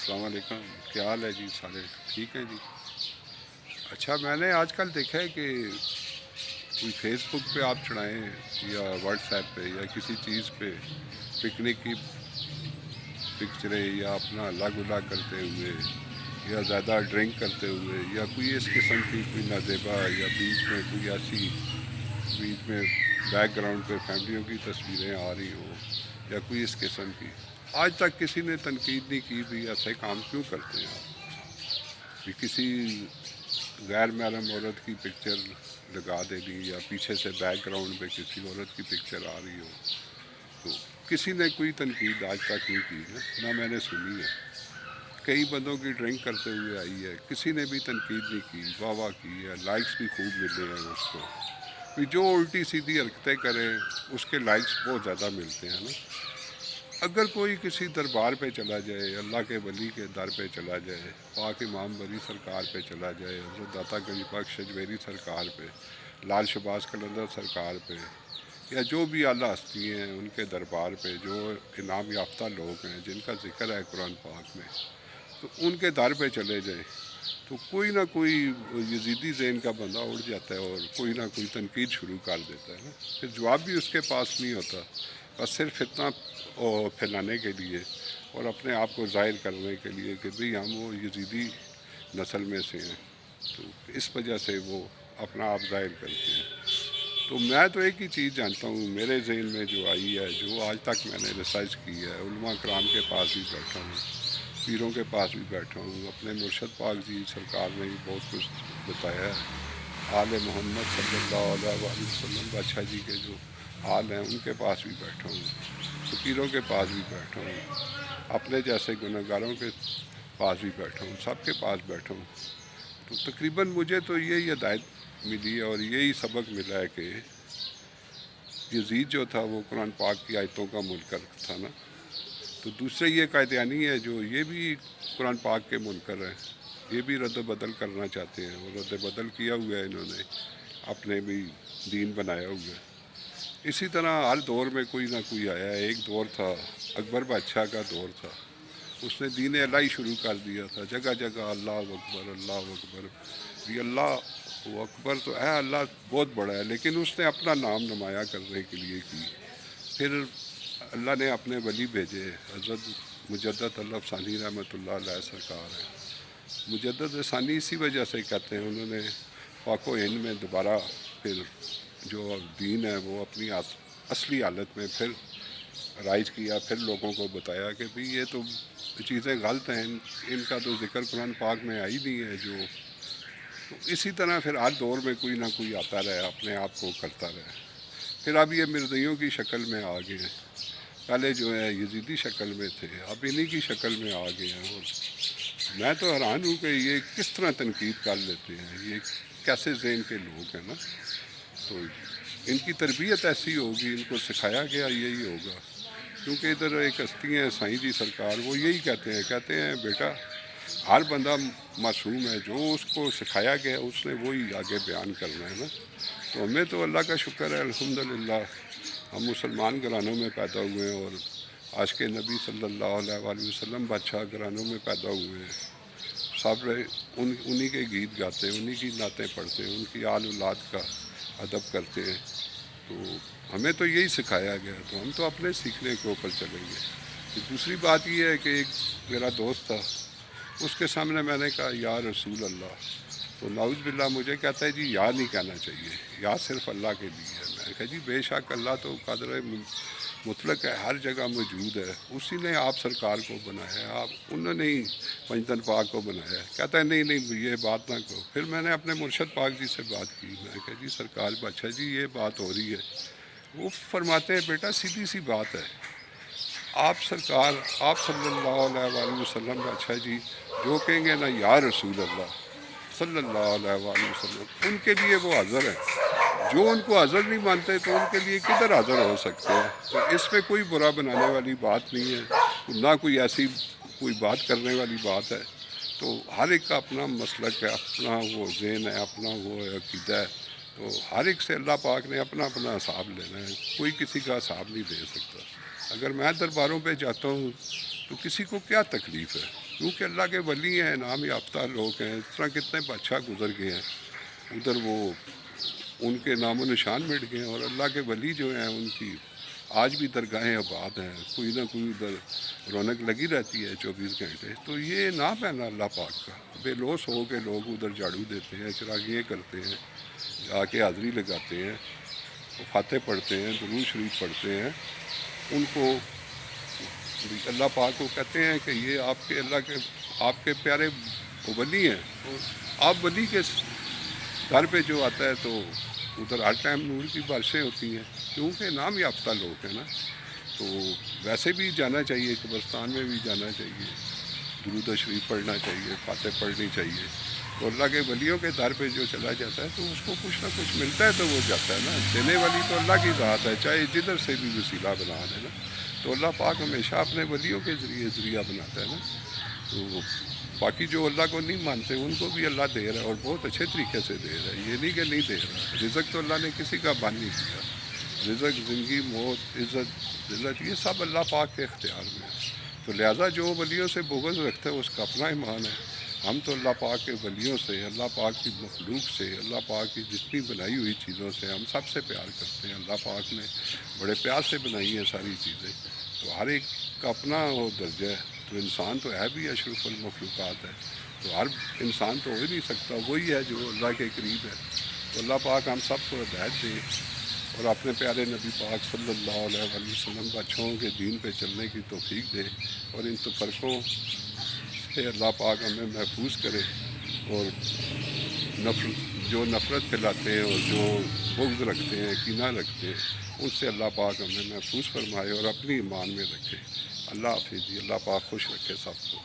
السلام علیکم، کیا حال ہے جی؟ سارے ٹھیک ہیں جی؟ اچھا، میں نے آج کل دیکھا ہے کہ کوئی فیس بک پہ آپ چڑھائیں یا واٹس ایپ پہ یا کسی چیز پہ پکنک کی پکچریں یا اپنا الگ الگ کرتے ہوئے یا زیادہ ڈرنک کرتے ہوئے یا کوئی اس قسم کی کوئی نازیبا یا بیچ میں کوئی ایسی بیچ میں بیک گراؤنڈ پہ فیملیوں کی تصویریں آ رہی ہوں یا کوئی اس قسم کی، آج تک کسی نے تنقید نہیں کی بھی ایسے کام کیوں کرتے ہیں آپ؟ بھی کسی غیر محرم عورت کی پکچر لگا دینی یا پیچھے سے بیک گراؤنڈ پہ کسی عورت کی پکچر آ رہی ہو، تو کسی نے کوئی تنقید آج تک نہیں کی ہے، نہ میں نے سنی ہے۔ کئی بندوں کی ڈرنک کرتے ہوئے آئی ہے، کسی نے بھی تنقید نہیں کی، واہ واہ کی ہے، لائکس بھی خوب ملے ہیں اس کو بھی۔ جو الٹی سیدھی حرکتیں کرے اس کے لائکس بہت زیادہ ملتے ہیں نا۔ اگر کوئی کسی دربار پہ چلا جائے، اللہ کے ولی کے در پہ چلا جائے، پاک امام بری سرکار پہ چلا جائے، حضرت داتا گنج بخش شجویری سرکار پہ، لال شہباز قلندر سرکار پہ، یا جو بھی اعلیٰ ہستی ہیں ان کے دربار پہ، جو انعام یافتہ لوگ ہیں جن کا ذکر ہے قرآن پاک میں، تو ان کے در پہ چلے جائیں تو کوئی نہ کوئی یزیدی ذہن کا بندہ اڑ جاتا ہے اور کوئی نہ کوئی تنقید شروع کر دیتا ہے نا۔ پھر جواب بھی اس کے پاس نہیں ہوتا، بس صرف اتنا پھیلانے کے لیے اور اپنے آپ کو ظاہر کرنے کے لیے کہ بھئی ہم وہ یزیدی نسل میں سے ہیں، تو اس وجہ سے وہ اپنا آپ ظاہر کرتے ہیں۔ تو میں تو ایک ہی چیز جانتا ہوں، میرے ذہن میں جو آئی ہے، جو آج تک میں نے ریسرچ کی ہے، علماء کرام کے پاس بھی بیٹھا ہوں، پیروں کے پاس بھی بیٹھا ہوں، اپنے مرشد پاک جی سرکار نے بھی بہت کچھ بتایا ہے، آل محمد صلی اللہ علیہ وآلہ وسلم بادشاہ جی کے جو آل ہیں ان کے پاس بھی بیٹھا ہوں، فقیروں کے پاس بھی بیٹھا ہوں، اپنے جیسے گناہ گاروں کے پاس بھی بیٹھا ہوں، سب کے پاس بیٹھا ہوں۔ تو تقریباً مجھے تو یہی ہدایت ملی ہے اور یہی سبق ملا ہے کہ یزید جو تھا وہ قرآن پاک کی آیتوں کا منکر تھا نا۔ تو دوسرے یہ قادیانی ہے جو یہ بھی قرآن پاک کے منکر ہیں، یہ بھی رد و بدل کرنا چاہتے ہیں، اور رد و بدل کیا ہوا ہے انہوں نے، اپنے بھی دین بنایا ہوا ہے۔ اسی طرح ہر دور میں کوئی نہ کوئی آیا ہے۔ ایک دور تھا اکبر بادشاہ کا دور تھا، اس نے دین الہی شروع کر دیا تھا، جگہ جگہ اللہ اکبر اللہ اکبر، بھی اللہ وہ اکبر تو ہے، اللہ بہت بڑا ہے، لیکن اس نے اپنا نام نمایاں کرنے کے لیے کی۔ پھر اللہ نے اپنے ولی بھیجے، حضرت مجدد اللہ ثانی رحمۃ اللہ علیہ سرکار ہے۔ مجدد ثانی اسی وجہ سے کہتے ہیں، انہوں نے پاک و ہند میں دوبارہ پھر جو دین ہے وہ اپنی اصلی حالت میں پھر رائج کیا، پھر لوگوں کو بتایا کہ بھئی یہ تو چیزیں غلط ہیں، ان کا تو ذکر قرآن پاک میں آئی نہیں ہے جو۔ تو اسی طرح پھر ہر دور میں کوئی نہ کوئی آتا رہے، اپنے آپ کو کرتا رہے۔ پھر اب یہ مرزائیوں کی شکل میں آ گئے ہیں، پہلے جو ہے یزیدی شکل میں تھے، اب انہی کی شکل میں آ گئے ہیں، اور میں تو حیران ہوں کہ یہ کس طرح تنقید کر لیتے ہیں، یہ کیسے ذہن کے لوگ ہیں نا۔ تو ان کی تربیت ایسی ہوگی، ان کو سکھایا گیا یہی ہوگا، کیونکہ ادھر ایک ہستی ہیں سائیں جی سرکار، وہ یہی کہتے ہیں بیٹا ہر بندہ معصوم ہے، جو اس کو سکھایا گیا اس نے وہی آگے بیان کرنا ہے نا۔ تو ہمیں تو اللہ کا شکر ہے الحمدللہ، ہم مسلمان گھرانوں میں پیدا ہوئے ہیں اور عاشق نبی صلی اللہ علیہ وآلہ وسلم بادشاہ گھرانوں میں پیدا ہوئے ہیں، سب انہی کے گیت گاتے ہیں، انہی کی نعتیں پڑھتے ہیں، ان کی آل اولاد کا ادب کرتے ہیں۔ تو ہمیں تو یہی سکھایا گیا، تو ہم تو اپنے سیکھنے کے اوپر چلیں گے۔ دوسری بات یہ ہے کہ ایک میرا دوست تھا، اس کے سامنے میں نے کہا یا رسول اللہ، تو نعوذ باللہ مجھے کہتا ہے جی یا نہیں کہنا چاہیے، یا صرف اللہ کے لیے ہے۔ میں نے کہا جی بے شک اللہ تو قادر مطلق ہے، ہر جگہ موجود ہے، اسی نے آپ سرکار کو بنایا ہے، آپ انہوں نے ہی پنجتن پاک کو بنایا ہے۔ کہتا ہے نہیں نہیں یہ بات نہ کہو۔ پھر میں نے اپنے مرشد پاک جی سے بات کی، میں نے کہا جی سرکار بادشاہ جی یہ بات ہو رہی ہے۔ وہ فرماتے ہیں بیٹا سیدھی سی بات ہے، آپ سرکار آپ صلی اللہ علیہ وآلہ وسلم بادشاہ جی جو کہیں گے نا یا رسول اللہ صلی اللہ علیہ وآلہ وسلم، ان کے لیے وہ حاضر ہیں، جو ان کو حاضر نہیں مانتے تو ان کے لیے کدھر حاضر ہو سکتے ہیں۔ تو اس میں کوئی برا بنانے والی بات نہیں ہے، نہ کوئی ایسی کوئی بات کرنے والی بات ہے۔ تو ہر ایک کا اپنا مسلک ہے، اپنا وہ ذہن ہے، اپنا وہ عقیدہ ہے، تو ہر ایک سے اللہ پاک نے اپنا اپنا حساب لینا ہے، کوئی کسی کا حساب نہیں دے سکتا۔ اگر میں درباروں پہ جاتا ہوں تو کسی کو کیا تکلیف ہے، کیونکہ اللہ کے ولی ہیں، انعام یافتہ لوگ ہیں، اس طرح کتنے بادشاہ گزر گئے ہیں، ادھر وہ ان کے نام و نشان مٹ گئے ہیں، اور اللہ کے ولی جو ہیں ان کی آج بھی درگاہیں آباد ہیں، کوئی نہ کوئی ادھر رونق لگی رہتی ہے 24 گھنٹے. تو یہ نام ہے نا اللہ پاک کا. بے لوث ہو کے لوگ ادھر جھاڑو دیتے ہیں، چراغیاں کرتے ہیں، آ کے حاضری لگاتے ہیں، فاتح پڑھتے ہیں، درود شریف پڑھتے ہیں. ان کو اللہ پاک کو کہتے ہیں کہ یہ آپ کے پیارے ولی ہیں. اور آپ ولی کے در پہ جو آتا ہے تو ادھر ہر ٹائم نور کی بارشیں ہوتی ہیں، کیونکہ نام یافتہ لوگ ہیں نا. تو ویسے بھی جانا چاہیے، قبرستان میں بھی جانا چاہیے، درود و شریف پڑھنا چاہیے، فاتح پڑھنی چاہیے. تو اللہ کے ولیوں کے در پہ جو چلا جاتا ہے تو اس کو کچھ نہ کچھ ملتا ہے تو وہ جاتا ہے نا. دینے والی تو اللہ کی ذات ہے، چاہے جدھر سے بھی وسیلہ بنا دے نا. تو اللہ پاک ہمیشہ اپنے ولیوں کے ذریعہ بناتا ہے نا. تو باقی جو اللہ کو نہیں مانتے ان کو بھی اللہ دے رہا ہے، اور بہت اچھے طریقے سے دے رہا ہے. یہ نہیں کہ نہیں دے رہا. رزق تو اللہ نے کسی کا بند نہیں کیا. رزق، زندگی، موت، عزت، ذلت، یہ سب اللہ پاک کے اختیار میں ہے. تو لہٰذا جو ولیوں سے بغض رکھتا ہے اس کا اپنا ایمان ہے. ہم تو اللہ پاک کے ولیوں سے، اللہ پاک کی مخلوق سے، اللہ پاک کی جتنی بنائی ہوئی چیزوں سے ہم سب سے پیار کرتے ہیں. اللہ پاک نے بڑے پیار سے بنائی ہیں ساری چیزیں. تو ہر ایک کا اپنا وہ درجہ ہے. تو انسان تو ہے بھی اشرف المخلوقات ہے. تو ہر انسان تو ہو ہی نہیں سکتا، وہی ہے جو اللہ کے قریب ہے. تو اللہ پاک ہم سب کو ہدایت دے اور اپنے پیارے نبی پاک صلی اللہ علیہ وسلم بچوں کے دین پہ چلنے کی توفیق دے، اور ان تفرقوں سے اللہ پاک ہمیں محفوظ کرے. اور جو نفرت پھیلاتے ہیں اور جو بغض رکھتے ہیں، کینہ رکھتے ہیں، ان سے اللہ پاک ہمیں محفوظ فرمائے اور اپنی ایمان میں رکھے. اللہ حافظ جی. اللہ پاک خوش رکھے سب کو.